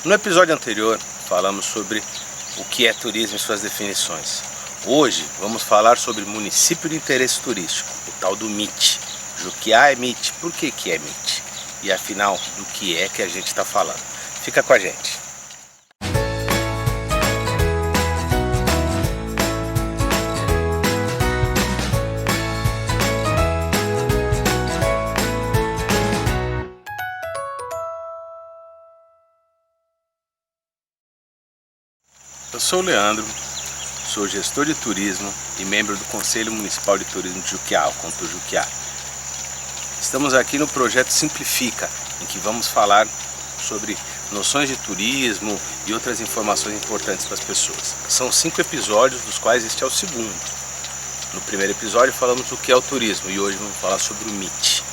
No episódio anterior, falamos sobre o que é turismo e suas definições. Hoje, vamos falar sobre município de interesse turístico, o tal do MIT. Juquiá é MIT. Por que é MIT? E afinal, do que é que a gente está falando? Fica com a gente. Eu sou o Leandro, sou gestor de turismo e membro do Conselho Municipal de Turismo de Juquiá, o Contur Juquiá. Estamos aqui no projeto Simplifica, em que vamos falar sobre noções de turismo e outras informações importantes para as pessoas. São 5 episódios, dos quais este é o segundo. No primeiro episódio falamos o que é o turismo e hoje vamos falar sobre o MIT.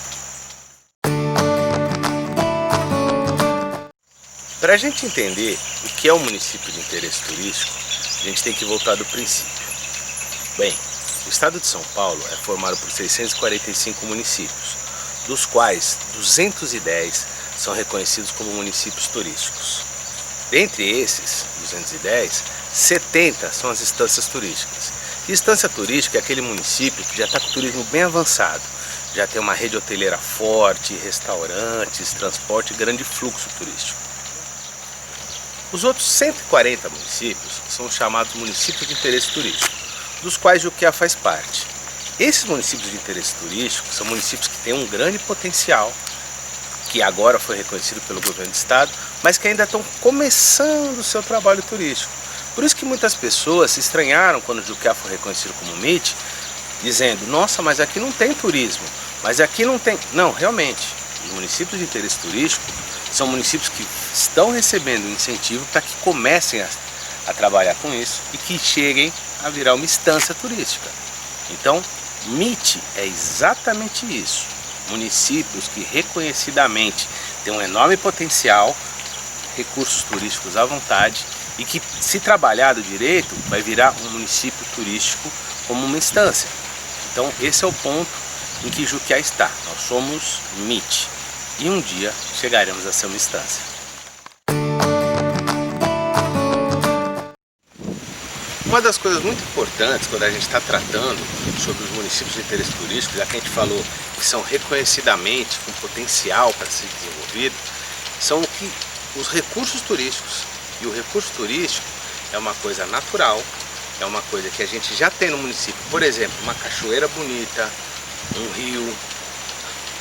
Para a gente entender o que é um município de interesse turístico, a gente tem que voltar do princípio. Bem, o estado de São Paulo é formado por 645 municípios, dos quais 210 são reconhecidos como municípios turísticos. Dentre esses 210, 70 são as instâncias turísticas. E instância turística é aquele município que já está com o turismo bem avançado, já tem uma rede hoteleira forte, restaurantes, transporte e grande fluxo turístico. Os outros 140 municípios são chamados municípios de interesse turístico, dos quais Juquiá faz parte. Esses municípios de interesse turístico são municípios que têm um grande potencial, que agora foi reconhecido pelo governo do estado, mas que ainda estão começando o seu trabalho turístico. Por isso que muitas pessoas se estranharam quando Juquiá foi reconhecido como MIT, dizendo: nossa, mas aqui não tem turismo, mas aqui não tem... Não, realmente, os municípios de interesse turístico são municípios que estão recebendo incentivo para que comecem a trabalhar com isso e que cheguem a virar uma instância turística. Então, MIT é exatamente isso. Municípios que reconhecidamente têm um enorme potencial, recursos turísticos à vontade e que, se trabalhado direito, vai virar um município turístico como uma instância. Então, esse é o ponto em que Juquiá está. Nós somos MIT. E um dia chegaremos a ser uma instância. Uma das coisas muito importantes quando a gente está tratando sobre os municípios de interesse turístico, já que a gente falou que são reconhecidamente com potencial para ser desenvolvido, são os recursos turísticos. E o recurso turístico é uma coisa natural, é uma coisa que a gente já tem no município. Por exemplo, uma cachoeira bonita, um rio,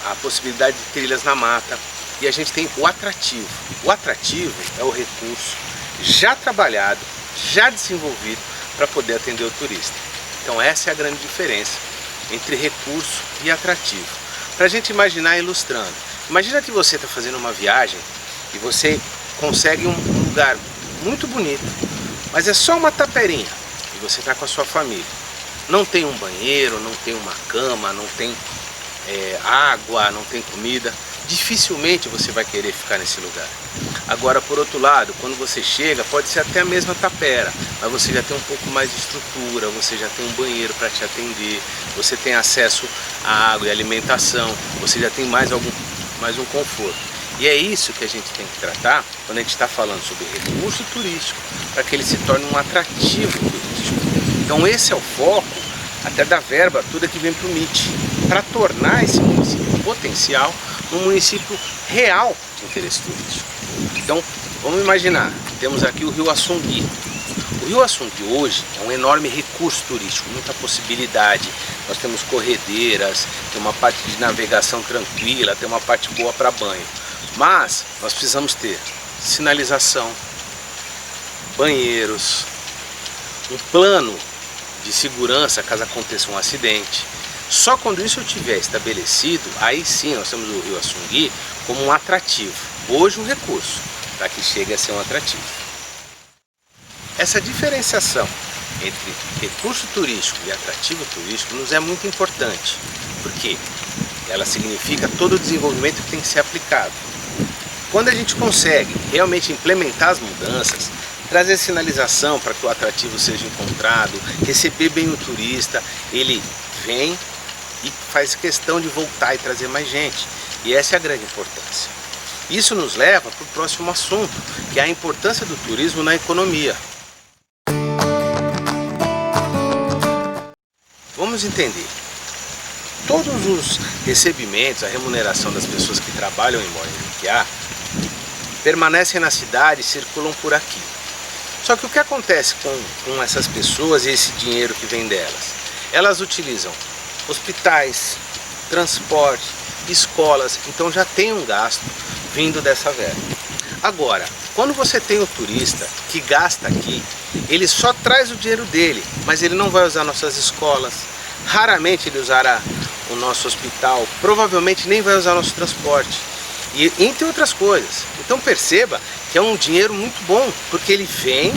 a possibilidade de trilhas na mata, e a gente tem o atrativo. O atrativo é o recurso já trabalhado, já desenvolvido para poder atender o turista. Então essa é a grande diferença entre recurso e atrativo. Para a gente imaginar ilustrando, imagina que você está fazendo uma viagem e você consegue um lugar muito bonito, mas é só uma taperinha e você está com a sua família. Não tem um banheiro, não tem uma cama, não tem água, não tem comida, dificilmente você vai querer ficar nesse lugar. Agora, por outro lado, quando você chega, pode ser até a mesma tapera, mas você já tem um pouco mais de estrutura, você já tem um banheiro para te atender, você tem acesso à água e alimentação, você já tem mais um conforto. E é isso que a gente tem que tratar quando a gente está falando sobre recurso turístico, para que ele se torne um atrativo turístico. Então esse é o foco até da verba toda que vem para o MIT, para tornar esse município potencial um município real de interesse turístico. Então, vamos imaginar, temos aqui o Rio Açungui. O Rio Açungui hoje é um enorme recurso turístico, muita possibilidade. Nós temos corredeiras, tem uma parte de navegação tranquila, tem uma parte boa para banho. Mas nós precisamos ter sinalização, banheiros, um plano de segurança caso aconteça um acidente. Só quando isso estiver estabelecido, aí sim nós temos o Rio Açungui como um atrativo. Hoje um recurso, para que chegue a ser um atrativo. Essa diferenciação entre recurso turístico e atrativo turístico nos é muito importante, porque ela significa todo o desenvolvimento que tem que ser aplicado. Quando a gente consegue realmente implementar as mudanças, trazer sinalização para que o atrativo seja encontrado, receber bem o turista, ele vem e faz questão de voltar e trazer mais gente. E essa é a grande importância. Isso nos leva para o próximo assunto, que é a importância do turismo na economia. Vamos entender. Todos os recebimentos, a remuneração das pessoas que trabalham em Juquiá permanecem na cidade e circulam por aqui. Só que o que acontece com essas pessoas e esse dinheiro que vem delas? Elas utilizam hospitais, transporte, escolas, então já tem um gasto vindo dessa verba. Agora, quando você tem o turista que gasta aqui, ele só traz o dinheiro dele, mas ele não vai usar nossas escolas, raramente ele usará o nosso hospital, provavelmente nem vai usar nosso transporte, e entre outras coisas. Então perceba que é um dinheiro muito bom, porque ele vem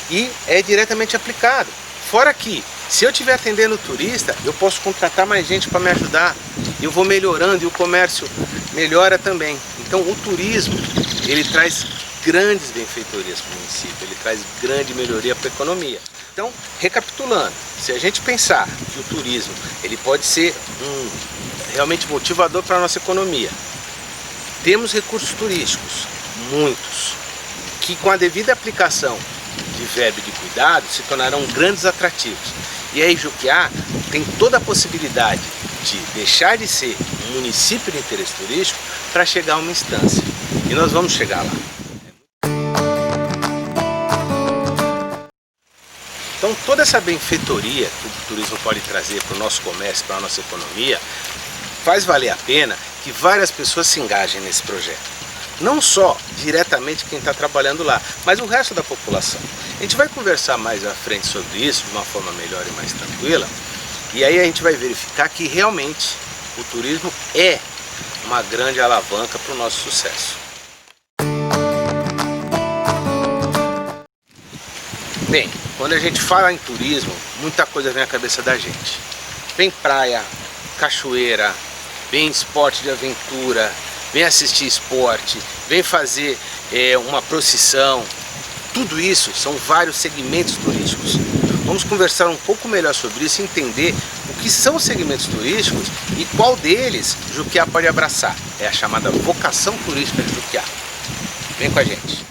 e é diretamente aplicado. Fora que, se eu estiver atendendo o turista, eu posso contratar mais gente para me ajudar, eu vou melhorando e o comércio melhora também. Então o turismo, ele traz grandes benfeitorias para o município, ele traz grande melhoria para a economia. Então, recapitulando, se a gente pensar que o turismo ele pode ser realmente motivador para a nossa economia, temos recursos turísticos, muitos, que com a devida aplicação de verba e de cuidado se tornarão grandes atrativos. E aí Juquiá tem toda a possibilidade de deixar de ser um município de interesse turístico para chegar a uma instância. E nós vamos chegar lá. Então toda essa benfeitoria que o turismo pode trazer para o nosso comércio, para a nossa economia, faz valer a pena que várias pessoas se engajem nesse projeto. Não só diretamente quem está trabalhando lá, mas o resto da população. A gente vai conversar mais à frente sobre isso, de uma forma melhor e mais tranquila, e aí a gente vai verificar que realmente o turismo é uma grande alavanca para o nosso sucesso. Bem, quando a gente fala em turismo, muita coisa vem à cabeça da gente. Vem praia, cachoeira, vem esporte de aventura, vem assistir esporte, vem fazer uma procissão. Tudo isso são vários segmentos turísticos. Vamos conversar um pouco melhor sobre isso e entender o que são os segmentos turísticos e qual deles Juquiá pode abraçar. É a chamada vocação turística de Juquiá. Vem com a gente.